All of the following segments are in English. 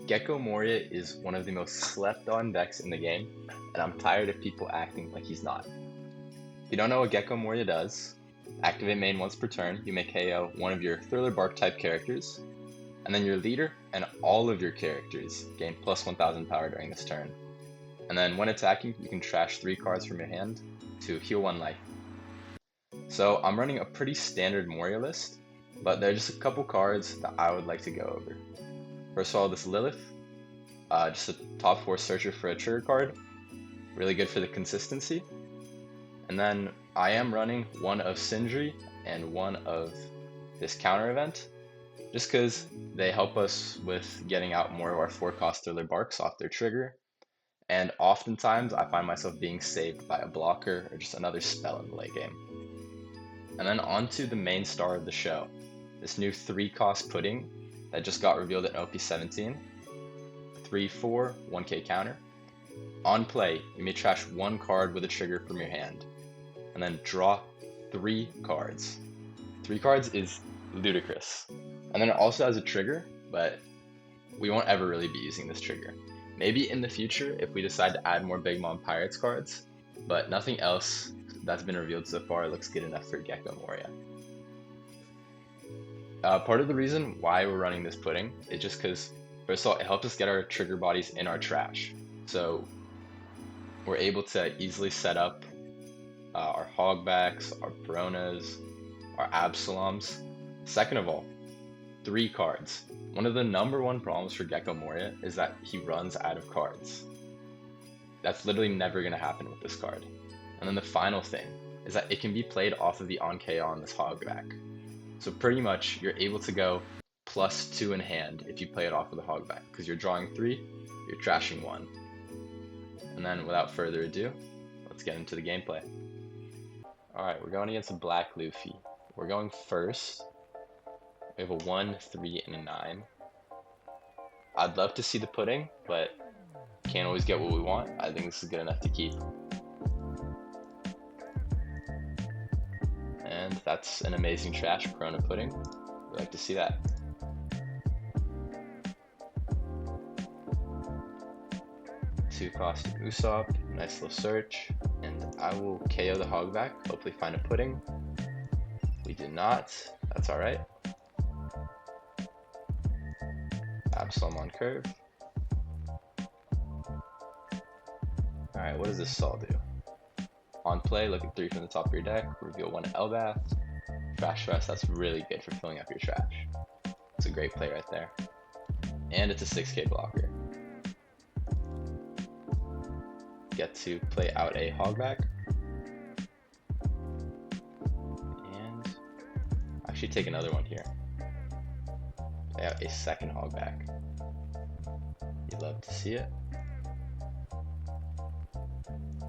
Gecko Moria is one of the most slept on decks in the game, and I'm tired of people acting like he's not. If you don't know what Gecko Moria does, activate main once per turn, you may KO one of your Thriller Bark type characters, and then your leader and all of your characters gain plus 1000 power during this turn. And then when attacking, you can trash 3 cards from your hand to heal 1 life. So I'm running a pretty standard Moria list, but there are just a couple cards that I would like to go over. First of all, this Lilith, just a top 4 searcher for a trigger card, really good for the consistency. And then I am running one of Sindri and one of this counter event, just because they help us with getting out more of our 4-cost Thriller Barks off their trigger, and oftentimes I find myself being saved by a blocker or just another spell in the late game. And then onto the main star of the show, this new 3-cost pudding that just got revealed at OP-17, 3/4, 1k counter. On play, you may trash 1 card with a trigger from your hand, and then draw 3 cards. 3 cards is ludicrous. And then it also has a trigger, but we won't ever really be using this trigger. Maybe in the future if we decide to add more Big Mom Pirates cards, but nothing else that's been revealed so far looks good enough for Gecko Moria. Part of the reason why we're running this pudding is just because, first of all, it helps us get our trigger bodies in our trash. So we're able to easily set up our Hogbacks, our Peronas, our Absaloms. Second of all, 3 cards. One of the #1 problems for Gecko Moria is that he runs out of cards. That's literally never going to happen with this card. And then the final thing is that it can be played off of the on-KO on this Hogback. So pretty much you're able to go +2 in hand if you play it off with a Hogback, because you're drawing 3, you're trashing 1. And then without further ado, let's get into the gameplay. Alright, we're going against a Black Luffy. We're going first. We have a 1, 3, and a 9. I'd love to see the pudding, but can't always get what we want. I think this is good enough to keep. And that's an amazing trash Corona pudding. We like to see that. Two-cost Usopp, nice little search, and I will KO the Hogback, hopefully find a pudding. We did not, that's alright. Absalom on curve. Alright, what does this Saul do? On play, look at 3 from the top of your deck, reveal 1 Elbath, trash rest, that's really good for filling up your trash. It's a great play right there. And it's a 6k blocker. Get to play out a Hogback. And actually take another one here. Play out a second Hogback. You'd love to see it.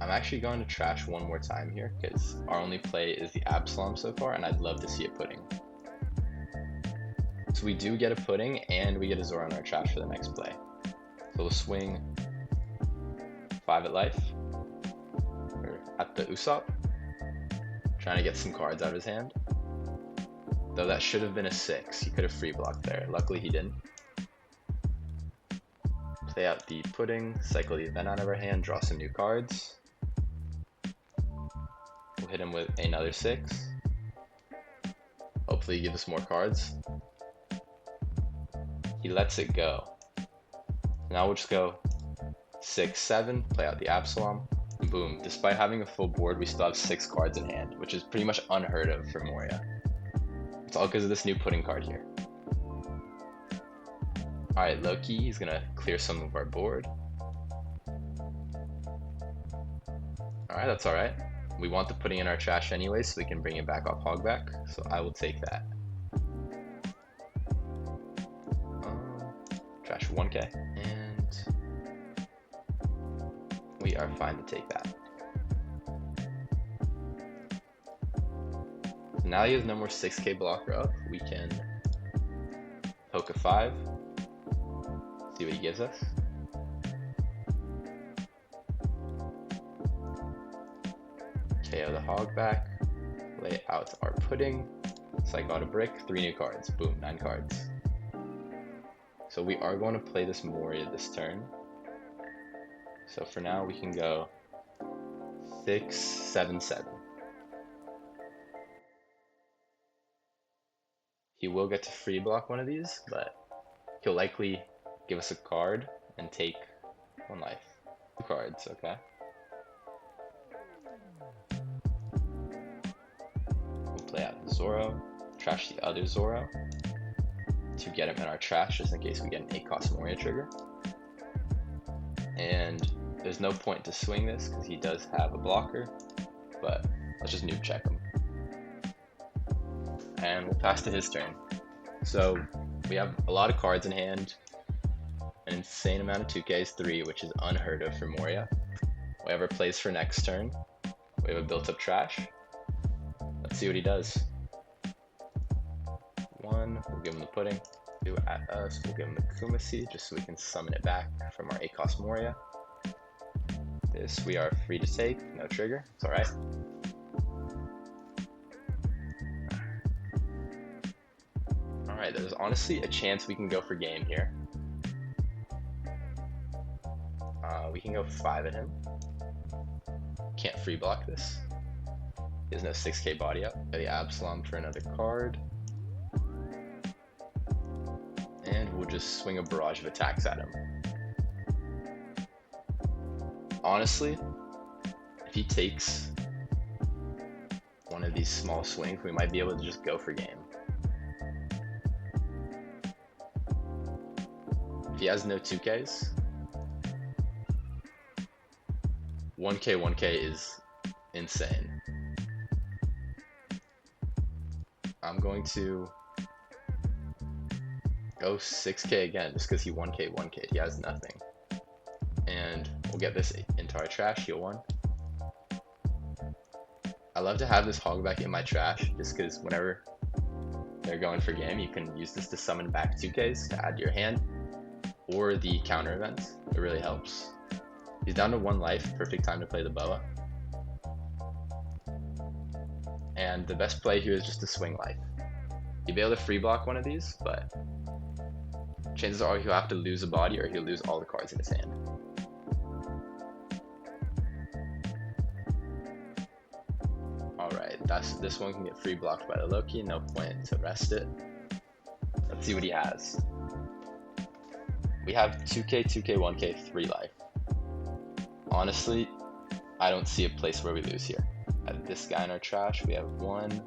I'm actually going to trash 1 more time here because our only play is the Absalom so far, and I'd love to see a pudding. So we do get a pudding and we get a Zora on our trash for the next play. So we'll swing 5 at life, or at the Usopp, trying to get some cards out of his hand. Though that should have been a 6, he could have free blocked there. Luckily he didn't. Play out the pudding, cycle the event out of our hand, draw some new cards. We'll hit him with another 6. Hopefully he gives us more cards. He lets it go. Now we'll just go 6, 7, play out the Absalom, and boom. Despite having a full board, we still have 6 cards in hand, which is pretty much unheard of for Moria. It's all because of this new pudding card here. Alright, Loki, he's gonna clear some of our board. Alright, that's alright. We want the pudding in our trash anyway, so we can bring it back off Hogback, so I will take that. Trash 1k, and we are fine to take that. So now he has no more 6k blocker up, we can poke a 5, see what he gives us. KO the Hogback, lay out our pudding, cycle out a brick, 3 new cards, boom, 9 cards. So we are going to play this Moria this turn. So for now we can go 6, 7, 7. He will get to free block one of these, but he'll likely give us a card and take 1 life. 2 cards, okay. We'll play out Zoro, trash the other Zoro to get him in our trash just in case we get an 8-cost Moria trigger. And there's no point to swing this because he does have a blocker, but let's just noob check him. And we'll pass to his turn. So we have a lot of cards in hand, an insane amount of 2Ks, 3, which is unheard of for Moria. Whatever plays for next turn, we have a built up trash. Let's see what he does. 1, we'll give him the pudding. 2 at us, we'll give him the Kumasi just so we can summon it back from our 8-cost Moria. This we are free to take, no trigger, it's alright. Alright, there's honestly a chance we can go for game here. We can go 5 at him. Can't free block this. He has no 6k body up. The Absalom for another card. And we'll just swing a barrage of attacks at him. Honestly, if he takes one of these small swings, we might be able to just go for game. If he has no 2Ks, 1K is insane. I'm going to go 6K again just because he 1K. He has nothing. And we'll get this into our trash, heal 1. I love to have this hogback in my trash just because whenever they're going for game, you can use this to summon back 2Ks to add to your hand, or the counter events. It really helps. He's down to 1 life, perfect time to play the boa. And the best play here is just to swing life. You'll be able to free block one of these, but chances are he'll have to lose a body or he'll lose all the cards in his hand. Alright, this one can get free blocked by the Loki, no point to rest it. Let's see what he has. We have 2K, 1K, 3 life. Honestly, I don't see a place where we lose here. At this guy in our trash, we have 1,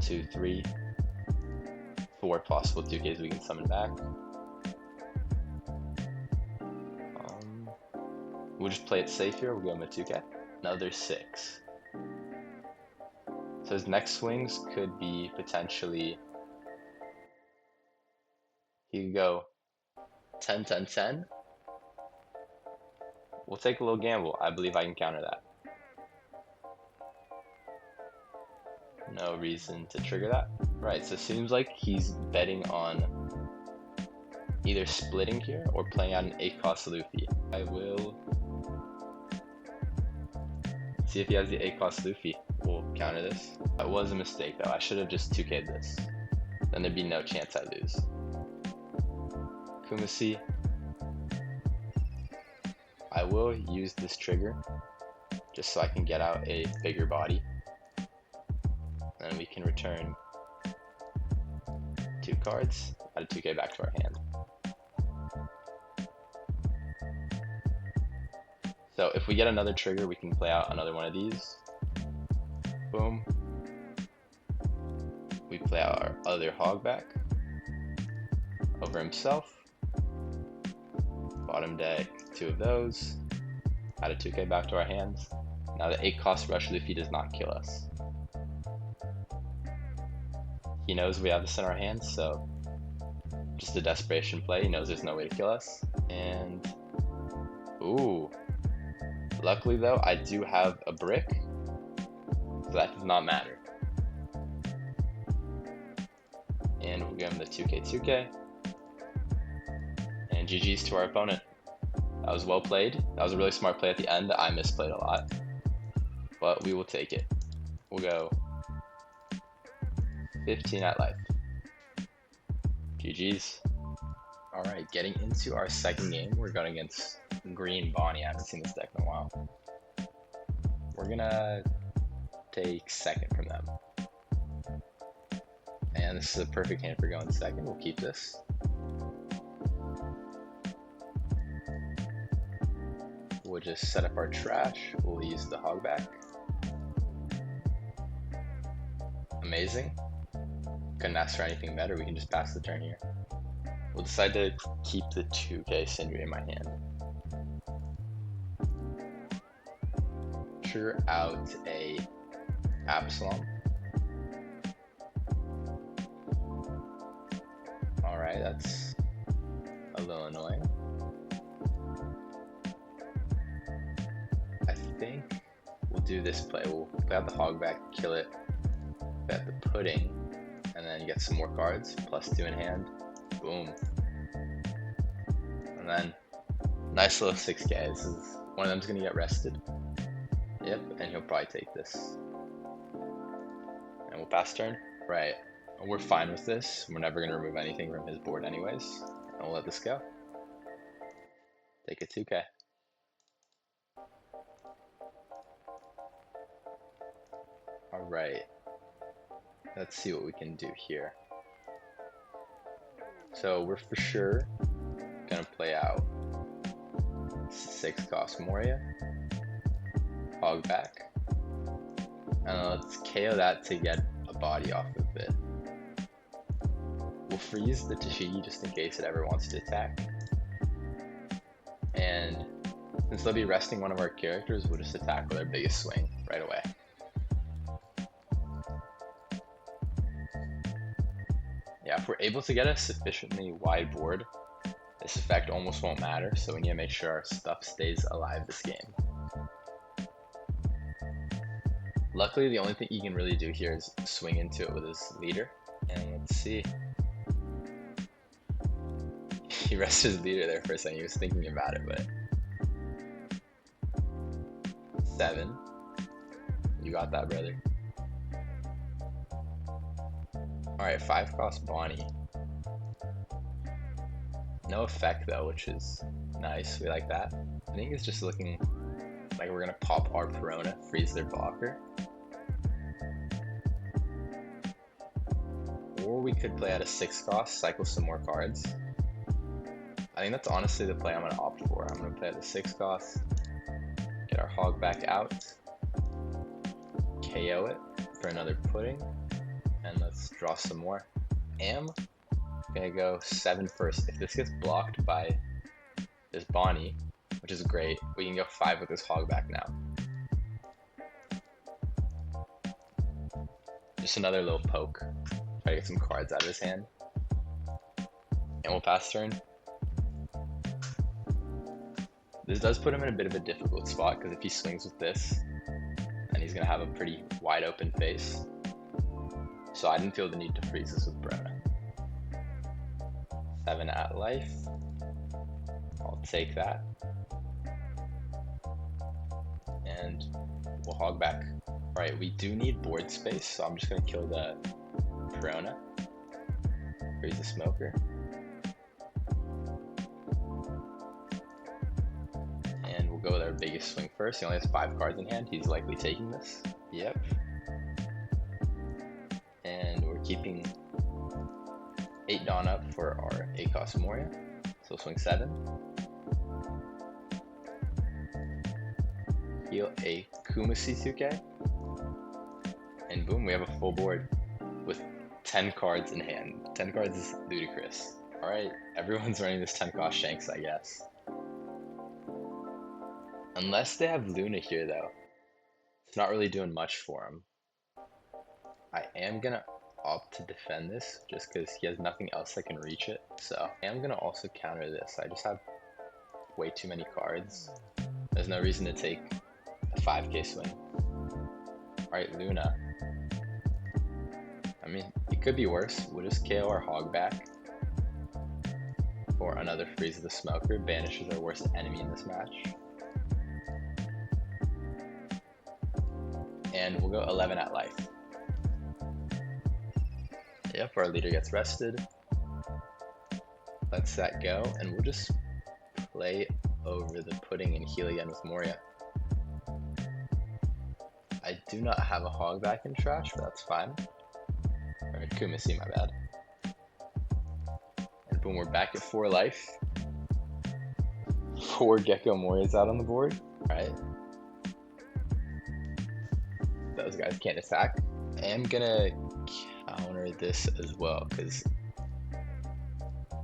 2, 3, 4 possible 2Ks we can summon back. We'll just play it safe here. We'll give him a 2K. Another 6. So his next swings could be potentially, he could go 10, 10, 10. We'll take a little gamble. I believe I can counter that. No reason to trigger that. Right, so it seems like he's betting on either splitting here or playing out an 8-cost Luffy. I will see if he has the 8-cost Luffy. We'll counter this. That was a mistake though. I should have just 2K'd this. Then there'd be no chance I lose. Kumasi. I will use this trigger just so I can get out a bigger body. And we can return 2 cards, add a 2K back to our hand. So if we get another trigger, we can play out another one of these. Boom. We play out our other hogback over himself. Bottom deck, 2 of those. Add a 2K back to our hands. Now the 8-cost Rush Luffy does not kill us. He knows we have this in our hands, so just a desperation play. He knows there's no way to kill us. And ooh. Luckily though, I do have a brick, so that does not matter. And we'll give him the 2K. And GG's to our opponent. That was well played. That was a really smart play at the end that I misplayed a lot. But we will take it. We'll go 15 at life. GG's. Alright, getting into our second game, we're going against Green Bonnie. I haven't seen this deck in a while. We're gonna take second from them. And this is a perfect hand for going second. We'll keep this. We'll just set up our trash. We'll use the hogback. Amazing. Couldn't ask for anything better. We can just pass the turn here. We'll decide to keep the 2K Sindri in my hand. Trigger out a Absalom. Alright, that's a little annoying. I think we'll do this play. We'll play out the hogback, kill it, bet the pudding, and then get some more cards, +2 in hand. Boom. And then, nice little 6K. This is, one of them's gonna get rested. Yep, and he'll probably take this. And we'll pass turn. Right. We're fine with this. We're never gonna remove anything from his board anyways. And we'll let this go. Take a 2K. Alright. Let's see what we can do here. So we're for sure gonna play out 6-cost Moria, hogback, and let's KO that to get a body off of it. We'll freeze the Tashigi just in case it ever wants to attack, and since they'll be resting one of our characters, we'll just attack with our biggest swing right away. Yeah, if we're able to get a sufficiently wide board, this effect almost won't matter, so we need to make sure our stuff stays alive this game. Luckily, the only thing he can really do here is swing into it with his leader, and let's see. He rested his leader there for a second, he was thinking about it, but... 7. You got that, brother. Alright, 5-cost Bonnie. No effect though, which is nice. We like that. I think it's just looking like we're gonna pop our Perona, freeze their blocker. Or we could play at a 6-cost, cycle some more cards. I think that's honestly the play I'm gonna opt for. I'm gonna play at the 6-cost, get our hogback out, KO it for another pudding. And let's draw some more. Gonna go 7 first. If this gets blocked by this Bonnie, which is great, we can go 5 with this hogback now. Just another little poke. Try to get some cards out of his hand. And we'll pass turn. This does put him in a bit of a difficult spot, because if he swings with this, then he's gonna have a pretty wide open face. So I didn't feel the need to freeze this with Brona. 7 at life. I'll take that. And we'll hog back. Alright, we do need board space, so I'm just gonna kill the Perona. Freeze the smoker. And we'll go with our biggest swing first. He only has 5 cards in hand. He's likely taking this. Yep. And we're keeping 8 Dawn up for our 8-cost Moria. So we'll swing 7. Heal a Kumasi 2K. And boom, we have a full board with 10 cards in hand. 10 cards is ludicrous. Alright, everyone's running this 10-cost Shanks, I guess. Unless they have Luna here though. It's not really doing much for him. I am gonna opt to defend this just because he has nothing else that can reach it. So I am gonna also counter this. I just have way too many cards. There's no reason to take a 5K swing. Alright, Luna. I mean, it could be worse. We'll just KO our hogback. Or another freeze of the smoker. Banishes our worst enemy in this match. And we'll go 11 at life. Yep, our leader gets rested. Let's that go, and we'll just play over the pudding and heal again with Moria. I do not have a hog back in trash, but that's fine. Or Kumasi, my bad. And boom, we're back at 4 life. 4 Gecko Morias out on the board. Alright. Those guys can't attack. I am gonna counter this as well, because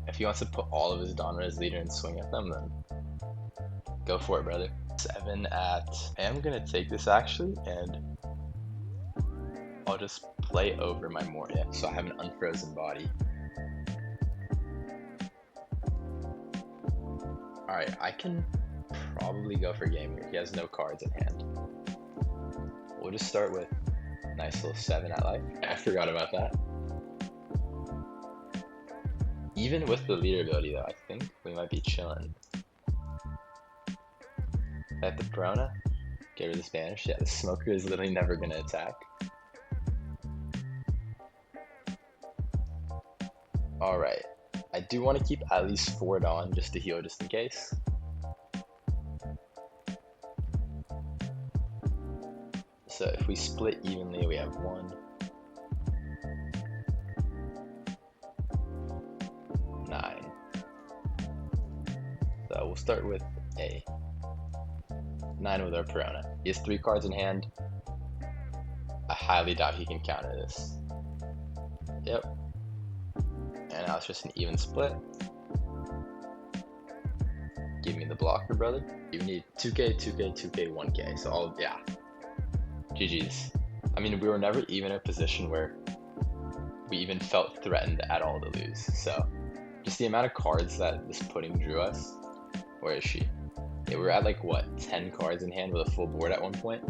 if he wants to put all of his Donres leader and swing at them, then go for it, brother. 7 at... I am gonna take this actually, and I'll just play over my Moria, so I have an unfrozen body. Alright, I can probably go for game here. He has no cards at hand. We'll just start with a nice little 7 at life. I forgot about that. Even with the leader ability though, I think we might be chilling. At the Brona, get rid of the Spanish. Yeah, the smoker is literally never gonna attack. Alright, I do want to keep at least 4 Dawn just to heal just in case. So if we split evenly, we have 1, 9. So we'll start with a 9 with our Perona. He has 3 cards in hand. I highly doubt he can counter this. Yep. And now it's just an even split. Give me the blocker, brother. You need 2k, 2k, 2k, 1k. So all, yeah. GG's. I mean, we were never even in a position where we even felt threatened at all to lose. So just the amount of cards that this pudding drew us. Where is she? Yeah, we were at like what, 10 cards in hand with a full board at one point.